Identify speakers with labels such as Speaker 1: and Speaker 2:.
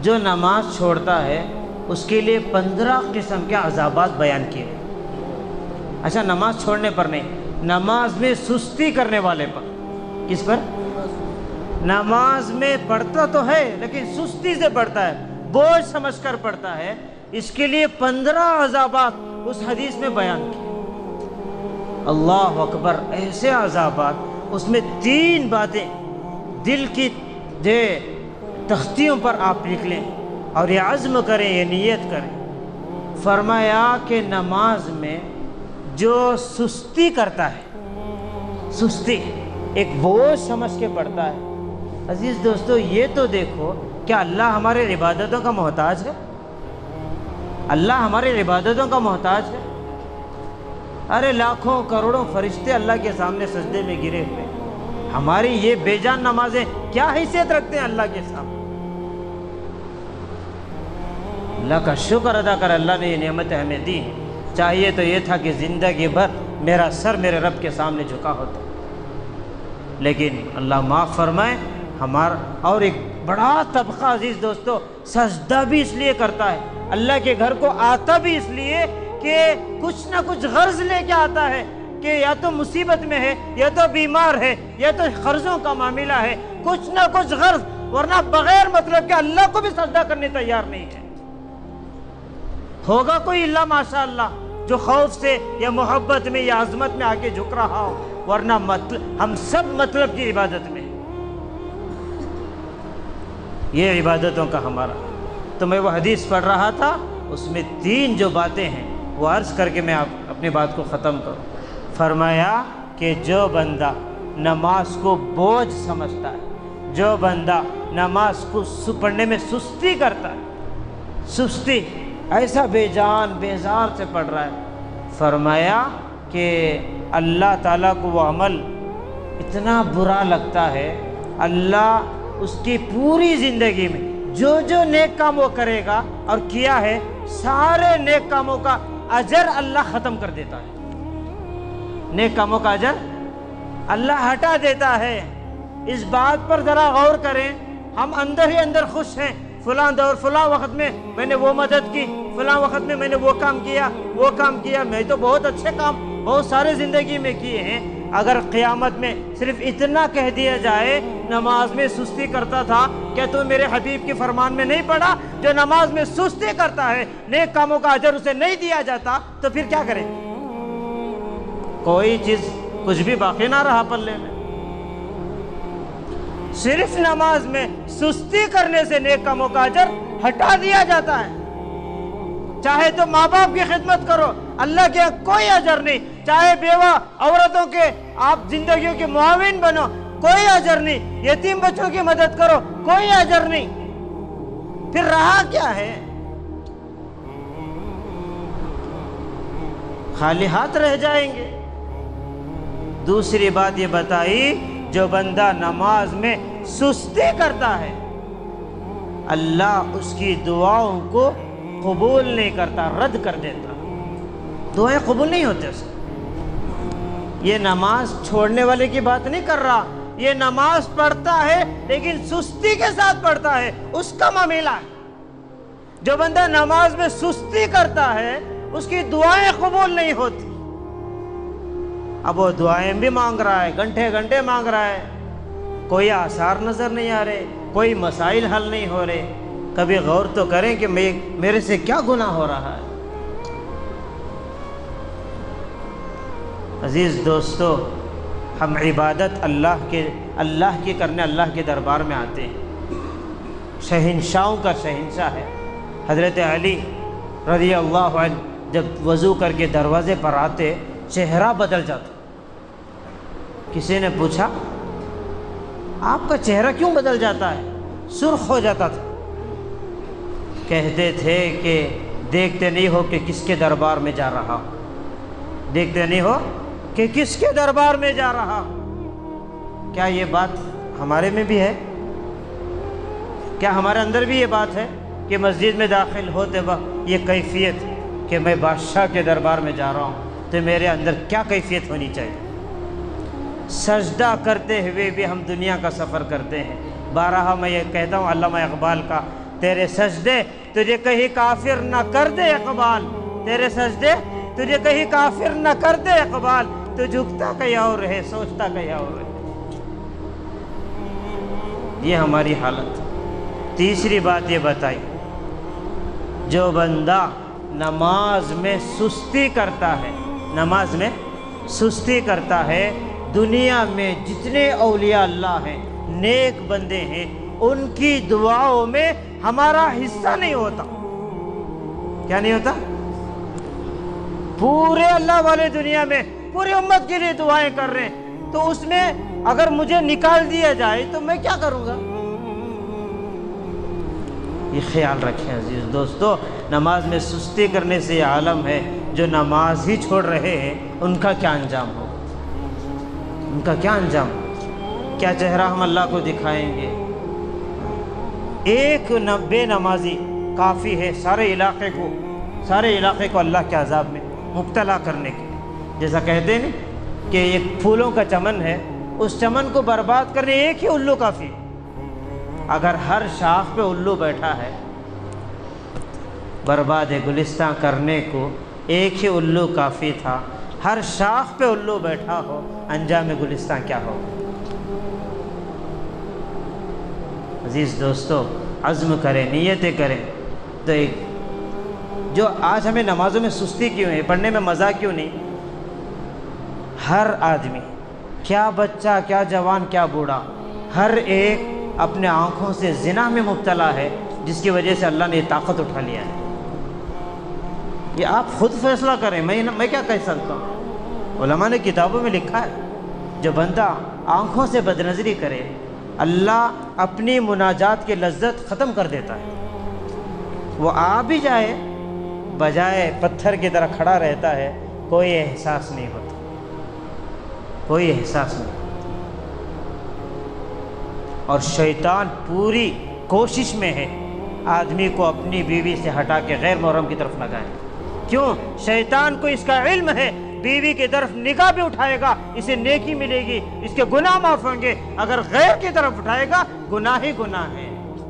Speaker 1: جو نماز چھوڑتا ہے اس کے لیے 15 قسم کے عذابات بیان کیے گئے۔ اچھا، نماز چھوڑنے پر نہیں، نماز میں سستی کرنے والے پر۔ کس پر؟ نماز میں پڑھتا تو ہے لیکن سستی سے پڑھتا ہے، بوجھ سمجھ کر پڑھتا ہے، اس کے لیے 15 عذابات اس حدیث میں بیان کیے۔ اللہ اکبر، ایسے عذابات، اس میں 3 باتیں دل کی تختیوں پر آپ لکھ لیں اور یہ عزم کریں، یہ نیت کریں۔ فرمایا کہ نماز میں جو سستی کرتا ہے، سستی ایک بوجھ سمجھ کے پڑھتا ہے، عزیز دوستو یہ تو دیکھو، کیا اللہ ہمارے عبادتوں کا محتاج ہے؟ اللہ ہماری عبادتوں کا محتاج ہے؟ ارے لاکھوں کروڑوں فرشتے اللہ کے سامنے سجدے میں گرے ہوئے، ہماری یہ بے جان نمازیں کیا حیثیت رکھتے ہیں اللہ کے سامنے؟ اللہ کا شکر ادا کر، اللہ نے یہ نعمت ہمیں دی ہے۔ چاہیے تو یہ تھا کہ زندگی بھر میرا سر میرے رب کے سامنے جھکا ہوتا، لیکن اللہ معاف فرمائے ہمارا۔ اور ایک بڑا طبقہ عزیز دوستو سجدہ بھی اس لیے کرتا ہے، اللہ کے گھر کو آتا بھی اس لیے کہ کچھ نہ کچھ غرض لے کے آتا ہے کہ یا تو مصیبت میں ہے، یا تو بیمار ہے، یا تو قرضوں کا معاملہ ہے، کچھ نہ کچھ غرض، ورنہ بغیر مطلب کہ اللہ کو بھی سجدہ کرنے تیار نہیں ہے۔ ہوگا کوئی اللہ ماشاء اللہ جو خوف سے یا محبت میں یا عظمت میں آ کے جھک رہا ہو، ورنہ ہم سب مطلب کی عبادت میں، یہ عبادتوں کا ہمارا۔ تو میں وہ حدیث پڑھ رہا تھا، اس میں 3 جو باتیں ہیں وہ عرض کر کے میں اپنی بات کو ختم کروں۔ فرمایا کہ جو بندہ نماز کو بوجھ سمجھتا ہے، جو بندہ نماز کو پڑھنے میں سستی کرتا ہے، سستی ایسا بے جان بیزار سے پڑھ رہا ہے، فرمایا کہ اللہ تعالیٰ کو وہ عمل اتنا برا لگتا ہے، اللہ اس کی پوری زندگی میں جو جو نیک کام وہ کرے گا اور کیا ہے، سارے نیک کاموں کا اجر اللہ ختم کر دیتا ہے۔ نیک کاموں کا اجر اللہ ہٹا دیتا ہے۔ اس بات پر ذرا غور کریں، ہم اندر ہی اندر خوش ہیں، فلاں دور فلاں وقت میں میں نے وہ مدد کی، فلاں وقت میں میں نے وہ کام کیا، وہ کام کیا، میں تو بہت اچھے کام بہت سارے زندگی میں کیے ہیں۔ اگر قیامت میں صرف اتنا کہہ دیا جائے نماز میں سستی کرتا تھا، کیا تو میرے حبیب کے فرمان میں نہیں پڑھا جو نماز میں سستی کرتا ہے نیک کاموں کا اجر اسے نہیں دیا جاتا؟ تو پھر کیا کرے؟ کوئی چیز کچھ بھی باقی نہ رہا پلے میں۔ صرف نماز میں سستی کرنے سے نیک کاموں کا اجر ہٹا دیا جاتا ہے۔ چاہے تو ماں باپ کی خدمت کرو، اللہ کے کوئی اجر نہیں، چاہے بیوہ عورتوں کے آپ زندگیوں کے معاون بنو، کوئی اجر نہیں، یتیم بچوں کی مدد کرو، کوئی اجر نہیں، پھر رہا کیا ہے؟ خالی ہاتھ رہ جائیں گے۔ دوسری بات یہ بتائی، جو بندہ نماز میں سستی کرتا ہے اللہ اس کی دعاؤں کو قبول نہیں کرتا، رد کر دیتا، دعائیں قبول نہیں ہوتے اس کی۔ یہ نماز چھوڑنے والے کی بات نہیں کر رہا، یہ نماز پڑھتا ہے لیکن سستی کے ساتھ پڑھتا ہے، اس کا معاملہ ہے۔ جو بندہ نماز میں سستی کرتا ہے اس کی دعائیں قبول نہیں ہوتی۔ اب وہ دعائیں بھی مانگ رہا ہے، گھنٹے گھنٹے مانگ رہا ہے، کوئی آثار نظر نہیں آ رہے، کوئی مسائل حل نہیں ہو رہے۔ کبھی غور تو کریں کہ میرے سے کیا گناہ ہو رہا ہے۔ عزیز دوستو، ہم عبادت اللہ کی کرنے اللہ کے دربار میں آتے ہیں۔ شہنشاہوں کا شہنشاہ ہے حضرت علی رضی اللہ عنہ، جب وضو کر کے دروازے پر آتے چہرہ بدل جاتا۔ کسی نے پوچھا آپ کا چہرہ کیوں بدل جاتا ہے؟ سرخ ہو جاتا تھا۔ کہتے تھے کہ دیکھتے نہیں ہو کہ کس کے دربار میں جا رہا ہوں، دیکھتے نہیں ہو کہ کس کے دربار میں جا رہا ہوں۔ کیا یہ بات ہمارے میں بھی ہے؟ کیا ہمارے اندر بھی یہ بات ہے کہ مسجد میں داخل ہوتے وقت یہ کیفیت کہ میں بادشاہ کے دربار میں جا رہا ہوں، تو میرے اندر کیا کیفیت ہونی چاہیے؟ سجدہ کرتے ہوئے بھی ہم دنیا کا سفر کرتے ہیں۔ بارہا میں یہ کہتا ہوں علامہ اقبال کا تیرے سجدے تجھے کہیں کافر نہ کر دے اقبال، تیرے سجدے تجھے کہیں کافر نہ کر دے اقبال، تو جھکتا کہیں اور رہے، سوچتا کہیں اور رہے۔ یہ ہماری حالت۔ تیسری بات یہ بتائی، جو بندہ نماز میں سستی کرتا ہے، نماز میں سستی کرتا ہے، دنیا میں جتنے اولیاء اللہ ہیں، نیک بندے ہیں، ان کی دعاؤں میں ہمارا حصہ نہیں ہوتا۔ کیا نہیں ہوتا؟ پورے اللہ والے دنیا میں پوری امت کے لیے دعائیں کر رہے ہیں، تو اس میں اگر مجھے نکال دیا جائے تو میں کیا کروں گا؟ یہ خیال رکھیں عزیز دوستو، نماز میں سستی کرنے سے یہ عالم ہے، جو نماز ہی چھوڑ رہے ہیں ان کا کیا انجام ہو، ان کا کیا انجام ہو، کیا چہرہ ہم اللہ کو دکھائیں گے؟ ایک بے نمازی کافی ہے سارے علاقے کو اللہ کے عذاب میں مبتلا کرنے کے لیے۔ جیسا کہتے ہیں کہ ایک پھولوں کا چمن ہے، اس چمن کو برباد کرنے ایک ہی الو کافی ہے۔ اگر ہر شاخ پہ الو بیٹھا ہے، برباد گلستان کرنے کو ایک ہی الو کافی تھا، ہر شاخ پہ الو بیٹھا ہو، انجام گلستان کیا ہو؟ عزیز دوستو، عزم کریں، نیتیں کریں۔ تو جو آج ہمیں نمازوں میں سستی کیوں ہے، پڑھنے میں مزہ کیوں نہیں؟ ہر آدمی، کیا بچہ، کیا جوان، کیا بوڑھا، ہر ایک اپنے آنکھوں سے زنا میں مبتلا ہے، جس کی وجہ سے اللہ نے یہ طاقت اٹھا لیا ہے۔ یہ آپ خود فیصلہ کریں، میں کیا کہہ سکتا ہوں؟ علماء نے کتابوں میں لکھا ہے، جو بندہ آنکھوں سے بدنظری کرے، اللہ اپنی مناجات کی لذت ختم کر دیتا ہے۔ وہ آ بھی جائے، بجائے پتھر کی طرح کھڑا رہتا ہے، کوئی احساس نہیں ہوتا، کوئی احساس نہیں۔ اور شیطان پوری کوشش میں ہے آدمی کو اپنی بیوی سے ہٹا کے غیر محرم کی طرف لگائیں۔ کیوں؟ شیطان کو اس کا علم ہے، بیوی کی طرف نگاہ بھی اٹھائے گا اسے نیکی ملے گی، اس کے گناہ معاف ہوں گے، اگر غیر کی طرف اٹھائے گا گناہ ہی گناہ ہے۔